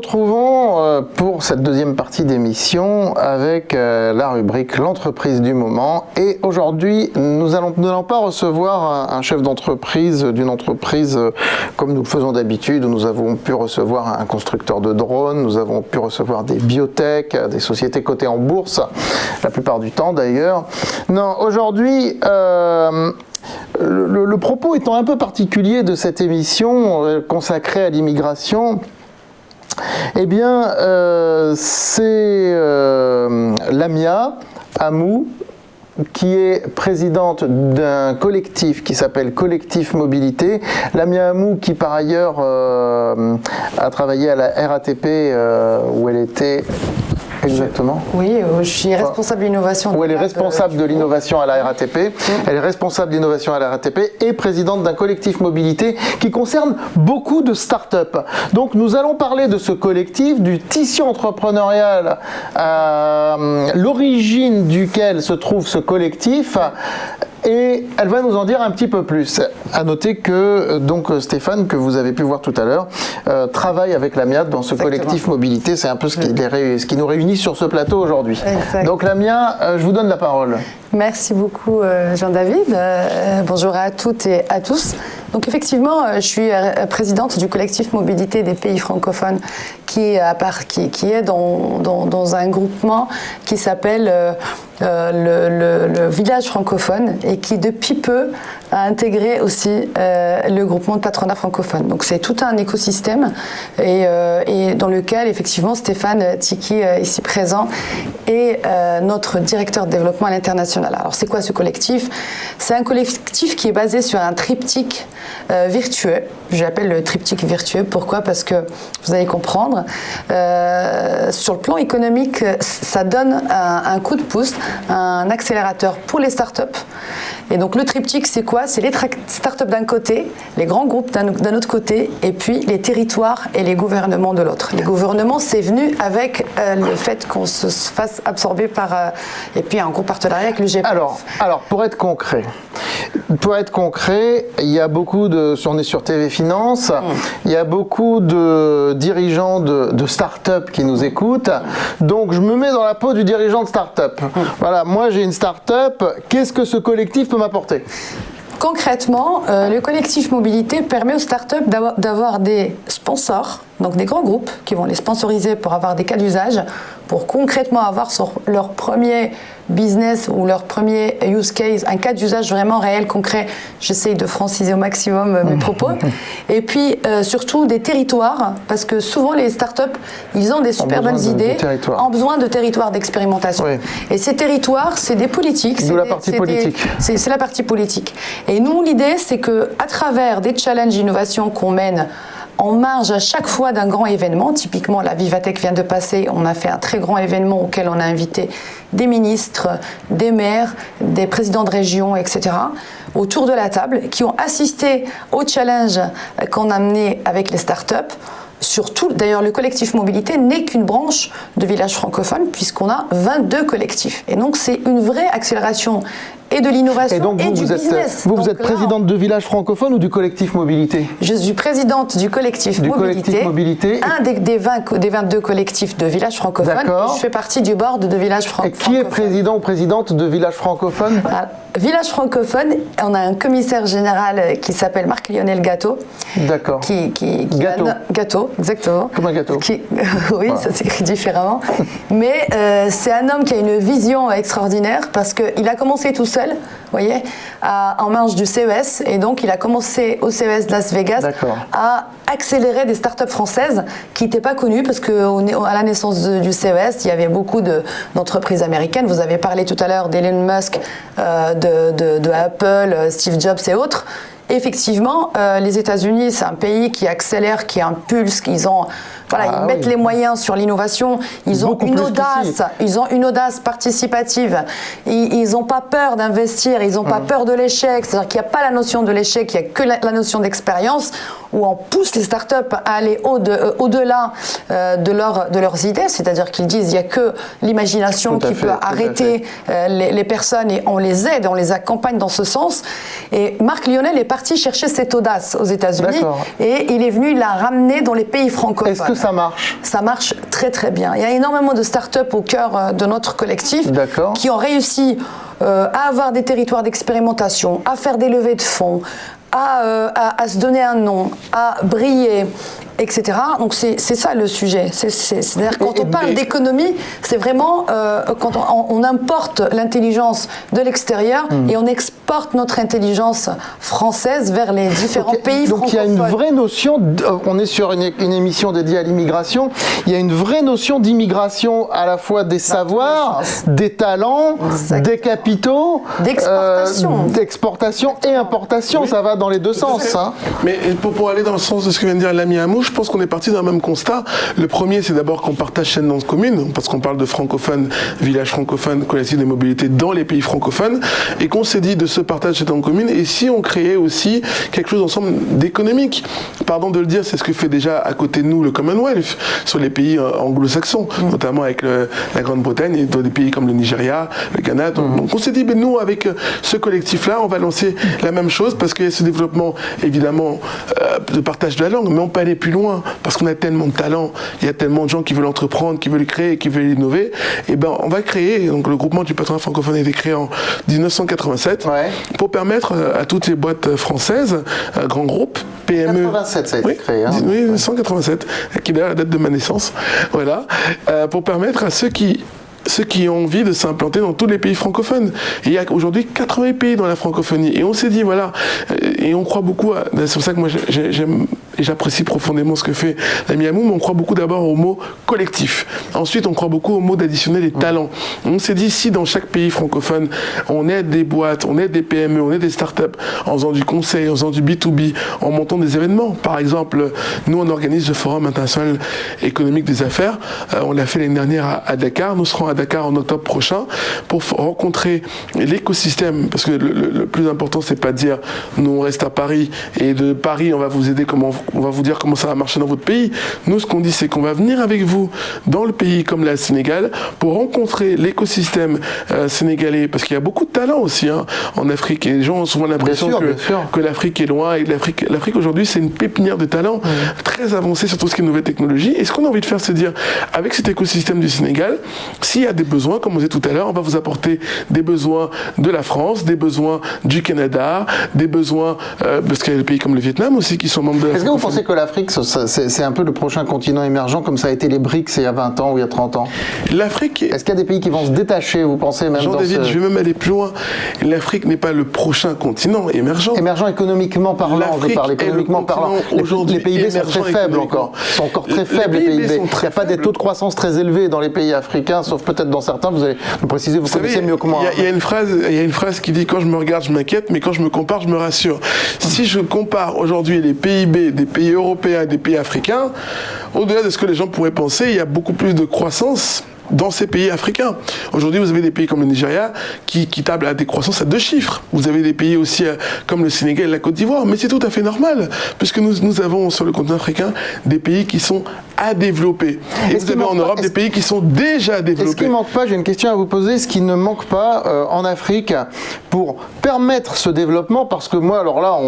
retrouvons pour cette deuxième partie d'émission avec la rubrique L'entreprise du moment. Et aujourd'hui, nous n'allons pas recevoir un chef d'entreprise d'une entreprise comme nous le faisons d'habitude, où nous avons pu recevoir un constructeur de drones, nous avons pu recevoir des biotech, des sociétés cotées en bourse, la plupart du temps d'ailleurs. Non, aujourd'hui, le propos étant un peu particulier de cette émission consacrée à l'immigration, eh bien, c'est Lamia Amou, qui est présidente d'un collectif qui s'appelle Collectif Mobilité. Lamia Amou, qui par ailleurs a travaillé à la RATP, où elle était... Exactement. Oui, je suis responsable d'innovation. Où elle est responsable de l'innovation à la RATP. Elle est responsable d'innovation à la RATP et présidente d'un collectif mobilité qui concerne beaucoup de start-up. Donc nous allons parler de ce collectif, du tissu entrepreneurial à l'origine duquel se trouve ce collectif. Et elle va nous en dire un petit peu plus. À noter que donc Stéphane, que vous avez pu voir tout à l'heure, travaille avec Lamia dans ce collectif mobilité. C'est un peu ce qui nous réunit sur ce plateau aujourd'hui. Donc Lamia, je vous donne la parole. Merci beaucoup Jean-David. Bonjour à toutes et à tous. Donc effectivement, je suis présidente du collectif mobilité des pays francophones qui est dans un groupement qui s'appelle le village francophone et qui depuis peu a intégré aussi le groupement de patronat francophone. Donc c'est tout un écosystème et dans lequel effectivement Stéphane Tiki, ici présent, est notre directeur de développement à l'international. Alors c'est quoi ce collectif? C'est un collectif qui est basé sur un triptyque vertueux. J'appelle le triptyque vertueux. Pourquoi? Parce que vous allez comprendre, sur le plan économique, ça donne un coup de pouce, un accélérateur pour les startups. Et donc le triptyque, c'est quoi? C'est les startups d'un côté, les grands groupes d'un autre côté, et puis les territoires et les gouvernements de l'autre. Les gouvernements, c'est venu avec le fait qu'on se fasse absorber par et puis un gros partenariat avec le GPF. Alors pour être concret, il y a beaucoup de, on est sur TV Finance, il y a beaucoup de dirigeants de start-up qui nous écoutent. Donc je me mets dans la peau du dirigeant de start-up. Voilà, moi j'ai une start-up, qu'est-ce que ce collectif peut m'apporter? Concrètement, le collectif mobilité permet aux startups d'avoir des sponsors, donc des grands groupes qui vont les sponsoriser pour avoir des cas d'usage, pour concrètement avoir sur leur premier business ou leur premier use case, un cas d'usage vraiment réel, concret. J'essaye de franciser au maximum mes propos. Et puis surtout des territoires, parce que souvent les startups, ils ont des super bonnes idées, ont besoin de territoires d'expérimentation. Oui. Et ces territoires, c'est des politiques. D'où la partie politique. C'est la partie politique. Et nous, l'idée, c'est qu'à travers des challenges d'innovation qu'on mène en marge à chaque fois d'un grand événement, typiquement la Vivatech vient de passer, on a fait un très grand événement auquel on a invité des ministres, des maires, des présidents de région, etc., autour de la table, qui ont assisté au challenge qu'on a mené avec les startups. Surtout, d'ailleurs, le collectif mobilité n'est qu'une branche de Village Francophone, puisqu'on a 22 collectifs. Et donc, c'est une vraie accélération et de l'innovation et du business. Vous êtes présidente de Village Francophone ou du collectif mobilité? Je suis présidente du collectif mobilité, un des 22 collectifs de Village Francophone. Je fais partie du board de Village Francophone. Et qui est président ou présidente de Village Francophone? Village Francophone, on a un commissaire général qui s'appelle Marc-Lionel Gâteau. D'accord. Gâteau, exactement. Comme un gâteau. Oui, voilà. Ça s'écrit différemment. Voilà. Mais c'est un homme qui a une vision extraordinaire parce qu'il a commencé tout seul, vous voyez, en marge du CES. Et donc, il a commencé au CES de Las Vegas à accélérer des startups françaises qui n'étaient pas connues parce qu'à la naissance du CES, il y avait beaucoup d'entreprises américaines. Vous avez parlé tout à l'heure d'Elon Musk, de Apple, Steve Jobs et autres. Effectivement, les États-Unis, c'est un pays qui accélère, qui impulse, ils mettent les moyens sur l'innovation, ils ont une audace participative, ils n'ont pas peur d'investir, ils n'ont pas peur de l'échec, c'est-à-dire qu'il n'y a pas la notion de l'échec, il n'y a que la notion d'expérience, où on pousse les startups à aller au-delà de leurs idées, c'est-à-dire qu'ils disent qu'il n'y a que l'imagination qui peut arrêter les personnes et on les aide, on les accompagne dans ce sens. Et Marc Lionel est parti chercher cette audace aux États-Unis et il est venu la ramener dans les pays francophones. Est-ce que ça marche? Ça marche très très bien. Il y a énormément de start-up au cœur de notre collectif qui ont réussi à avoir des territoires d'expérimentation, à faire des levées de fonds, à se donner un nom, à briller, etc. Donc c'est ça le sujet. C'est-à-dire quand on parle d'économie, c'est vraiment quand on importe l'intelligence de l'extérieur et on exporte notre intelligence française vers les différents pays francophones. Donc il y a une vraie notion, on est sur une émission dédiée à l'immigration, il y a une vraie notion d'immigration à la fois des savoirs, des talents, des capitaux, d'exportation et importation, ça va dans les deux sens. Hein. Mais pour aller dans le sens de ce que vient de dire l'ami Amou, je pense qu'on est parti d'un même constat. Le premier, c'est d'abord qu'on partage chaîne dans commune, parce qu'on parle de francophones, village francophone, collectif de mobilité dans les pays francophones, et qu'on s'est dit de ce partage chaîne dans commune, et si on créait aussi quelque chose ensemble d'économique. Pardon de le dire, c'est ce que fait déjà à côté de nous le Commonwealth, sur les pays anglo-saxons, notamment avec la Grande-Bretagne, et dans des pays comme le Nigeria, le Ghana. Donc on s'est dit, nous, avec ce collectif-là, on va lancer la même chose, parce qu'il y a ce développement, évidemment, de partage de la langue, mais on peut aller plus loin, parce qu'on a tellement de talents, il y a tellement de gens qui veulent entreprendre, qui veulent créer, qui veulent innover, et ben on va créer, donc le groupement du patronat francophone a été créé en 1987, pour permettre à toutes les boîtes françaises, grands groupes, PME... 87, ça a été créé. Hein. Oui, 1987, qui est d'ailleurs la date de ma naissance, voilà, pour permettre à ceux qui ont envie de s'implanter dans tous les pays francophones. Et il y a aujourd'hui 80 pays dans la francophonie. Et on s'est dit, voilà, et on croit beaucoup, c'est pour ça que moi j'aime et j'apprécie profondément ce que fait l'ami Amou, mais on croit beaucoup d'abord au mot collectif. Ensuite, on croit beaucoup au mot d'additionner les talents. On s'est dit, si dans chaque pays francophone, on aide des boîtes, on aide des PME, on aide des startups, en faisant du conseil, en faisant du B2B, en montant des événements. Par exemple, nous, on organise le Forum international économique des affaires. On l'a fait l'année dernière à Dakar. Nous serons à Dakar en octobre prochain pour rencontrer l'écosystème, parce que le plus important, c'est pas de dire nous on reste à Paris et de Paris on va vous aider, on va vous dire comment ça va marcher dans votre pays. Nous, ce qu'on dit, c'est qu'on va venir avec vous dans le pays comme le Sénégal pour rencontrer l'écosystème sénégalais, parce qu'il y a beaucoup de talents aussi en Afrique, et les gens ont souvent l'impression que l'Afrique est loin, et l'Afrique aujourd'hui c'est une pépinière de talents très avancée sur tout ce qui est nouvelle technologie. Et ce qu'on a envie de faire, c'est dire, avec cet écosystème du Sénégal, s'il y a des besoins, comme on disait tout à l'heure, on va vous apporter des besoins de la France, des besoins du Canada, des besoins, parce qu'il y a des pays comme le Vietnam aussi qui sont membres de l'Afrique. Est-ce que vous pensez que l'Afrique, c'est un peu le prochain continent émergent, comme ça a été les BRICS il y a 20 ans ou il y a 30 ans? L'Afrique... Est-ce qu'il y a des pays qui vont se détacher, vous pensez, même Jean-David, je vais même aller plus loin. L'Afrique n'est pas le prochain continent émergent. Émergent économiquement parlant, je parle économiquement parlant. Les PIB sont très faibles encore. Ils sont encore très faibles, les PIB. Il n'y a pas des taux de croissance très élevés dans les pays africains, sauf peut-être dans certains. Vous allez nous préciser, vous connaissez mieux que moi. Il y a une phrase qui dit, quand je me regarde, je m'inquiète, mais quand je me compare, je me rassure. Si je compare aujourd'hui les PIB des pays européens et des pays africains, au-delà de ce que les gens pourraient penser, il y a beaucoup plus de croissance dans ces pays africains. Aujourd'hui, vous avez des pays comme le Nigeria qui tablent à des croissances à 2 chiffres. Vous avez des pays aussi comme le Sénégal et la Côte d'Ivoire, mais c'est tout à fait normal, puisque nous avons sur le continent africain des pays qui sont à développer. Et vous avez en Europe des pays qui sont déjà développés. Est-ce qu'il ne manque pas, j'ai une question à vous poser, est-ce qu'il ne manque pas en Afrique pour permettre ce développement? Parce que moi, alors là,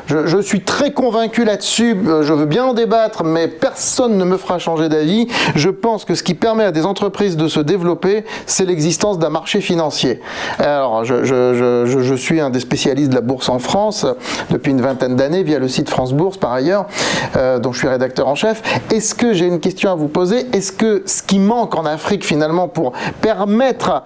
je suis très convaincu là-dessus, je veux bien en débattre, mais personne ne me fera changer d'avis. Je pense que ce qui permet à des entreprises de se développer, c'est l'existence d'un marché financier. Alors, je suis un des spécialistes de la bourse en France depuis une vingtaine d'années, via le site France Bourse par ailleurs, dont je suis rédacteur en chef. Est-ce que, j'ai une question à vous poser, est-ce que ce qui manque en Afrique finalement pour permettre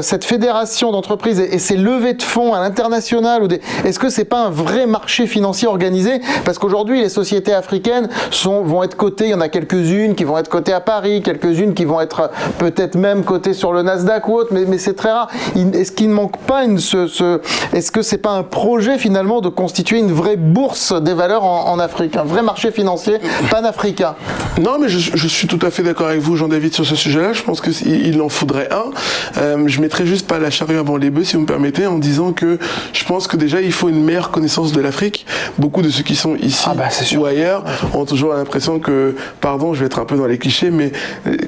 cette fédération d'entreprises et ces levées de fonds à l'international, est-ce que c'est pas un vrai marché financier organisé? Parce qu'aujourd'hui, les sociétés africaines vont être cotées, il y en a quelques-unes qui vont être cotées à Paris, quelques-unes qui vont être peut-être même cotées sur le Nasdaq ou autre, mais c'est très rare. Est-ce qu'il ne manque pas est-ce que c'est pas un projet finalement de constituer une vraie bourse des valeurs en Afrique, un vrai marché financier panafricain? Non, mais je suis tout à fait d'accord avec vous, Jean-David, sur ce sujet-là. Je pense qu'il en faudrait un. Je mettrais juste pas la charrue avant les bœufs, si vous me permettez, en disant que je pense que déjà il faut une meilleure connaissance de l'Afrique. Beaucoup de ceux qui sont ici ou ailleurs ont toujours l'impression que, pardon, je vais être un peu dans les clichés, mais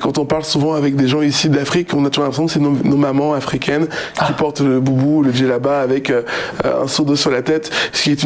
quand on parle souvent avec des gens ici d'Afrique, on a toujours l'impression que c'est nos mamans africaines qui portent le boubou, le djellaba avec un seau d'eau sur la tête, ce qui est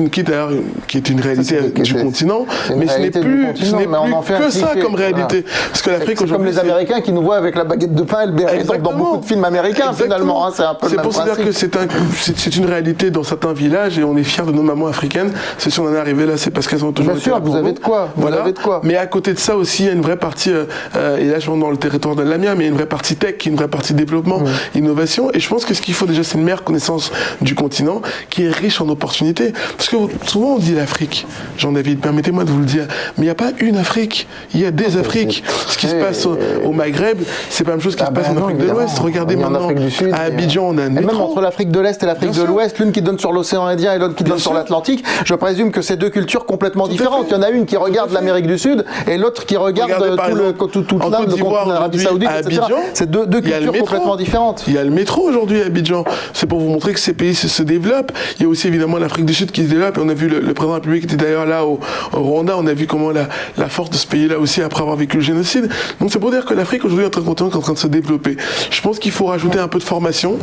une réalité du continent, mais ce n'est plus que ça comme réalité. Parce que l'Afrique c'est comme les Américains qui nous voient avec la baguette de pain et le béret dans beaucoup de films américains finalement. Hein, c'est un peu le même pour se dire que c'est une réalité dans certains villages et on est fiers de nos mamans africaines. Si on en est arrivé là, c'est parce qu'elles ont toujours été là. Vous avez de quoi. Vous avez de quoi. Mais à côté de ça aussi, il y a une vraie partie, et là je rentre dans le territoire de l'AMIA, mais il y a une vraie partie tech, une vraie partie développement, innovation. Et je pense que ce qu'il faut déjà, c'est une meilleure connaissance du continent qui est riche en opportunités. Parce que souvent on dit l'Afrique, Jean-David, permettez-moi de vous le dire, mais il n'y a pas une Afrique, il y a des Afriques. Ce qui se passe au Maghreb, c'est pas la même chose qui se passe en Afrique de l'Ouest. Regardez maintenant, à Abidjan, on a un métro. Même entre l'Afrique de l'Est et l'Afrique de l'Ouest, l'une qui donne sur l'océan Indien et l'autre qui donne sur l'Atlantique, je présume que c'est deux cultures complètement différentes. Il y en a une qui regarde l'Amérique du Sud et l'autre qui regarde tout l'Inde, le continent l'Arabie Saoudite, etc. C'est deux cultures complètement différentes. Il y a le métro aujourd'hui à Abidjan. C'est pour vous montrer que ces pays se développent. Il y a aussi évidemment l'Afrique du Sud qui se développe. Et on a vu le président de la République était d'ailleurs là au Rwanda. On a vu comment la force de ce pays-là aussi après avoir vécu le génocide. Donc c'est pour dire que l'Afrique aujourd'hui est un continent qui est en train de se développer. Je pense qu'il faut rajouter un peu de formation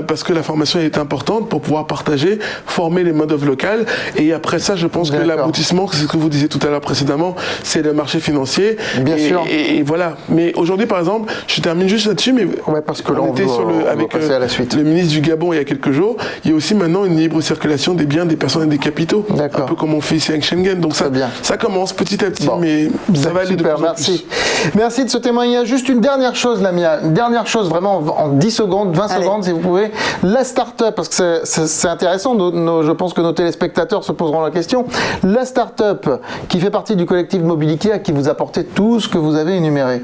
parce que la formation est importante pour pouvoir partager, former les main-d'œuvre locales. Et après ça, je pense que l'aboutissement, c'est ce que vous disiez tout à l'heure précédemment, c'est le marché financier. Bien sûr. Et voilà. Mais aujourd'hui, par exemple, je termine juste là-dessus, mais parce que là, on était avec le ministre du Gabon il y a quelques jours. Il y a aussi maintenant une libre circulation des biens, des personnes et des capitaux. Un peu comme on fait ici avec Schengen. Donc ça commence petit à petit, mais ça va aller de plus en plus. Merci de ce témoignage. Juste une dernière chose, Lamia. Une dernière chose, vraiment en 10 secondes, 20 secondes, si vous pouvez. La start-up, parce que c'est intéressant, je pense que nos téléspectateurs se poseront la question. La start-up qui fait partie du collectif Mobilité, à qui vous apportez tout ce que vous avez énuméré.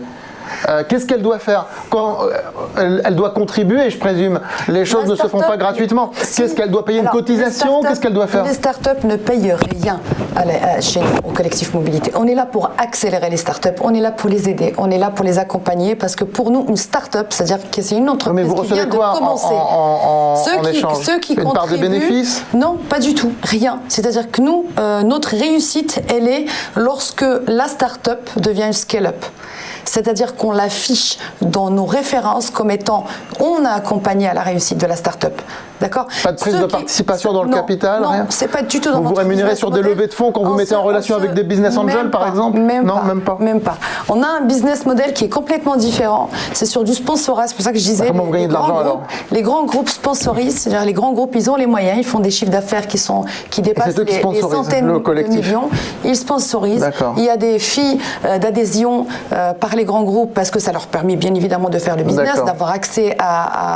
Qu'est-ce qu'elle doit faire elle doit contribuer, je présume. Les choses ne se font pas gratuitement. Qu'est-ce qu'elle doit payer, une cotisation? Qu'est-ce qu'elle doit faire? Les startups ne payent rien chez nous, au collectif Mobilité. On est là pour accélérer les startups, on est là pour les aider, on est là pour les accompagner, parce que pour nous, une startup, c'est-à-dire que c'est une entreprise qui vient de commencer. En échange, ceux qui une part des bénéfices? Non, pas du tout, rien. C'est-à-dire que nous, notre réussite, elle est lorsque la startup devient une scale-up. C'est-à-dire qu'on l'affiche dans nos références comme étant on a accompagné à la réussite de la start-up. D'accord ? Pas de prise de participation dans le capital, rien ? Non, c'est pas du tout dans Vous vous rémunérez sur des levées de fonds quand vous mettez en relation avec des business angels, par exemple ? Même pas. On a un business model qui est complètement différent. C'est sur du sponsorat. C'est pour ça que je disais. Comment vous gagnez de l'argent alors ? Les grands groupes sponsorisent. C'est-à-dire les grands groupes, ils ont les moyens, ils font des chiffres d'affaires qui dépassent les centaines de millions. Ils sponsorisent. Il y a des filles d'adhésion par les grands groupes parce que ça leur permet bien évidemment de faire le business, d'avoir accès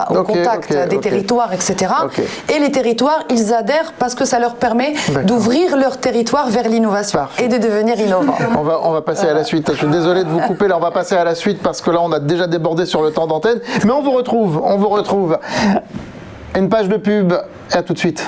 au contact des territoires, etc. Et les territoires, ils adhèrent parce que ça leur permet d'ouvrir leur territoire vers l'innovation et de devenir innovants. On va passer à la suite. Je suis désolé de vous couper, là on va passer à la suite parce que là on a déjà débordé sur le temps d'antenne. Mais on vous retrouve. Une page de pub et à tout de suite.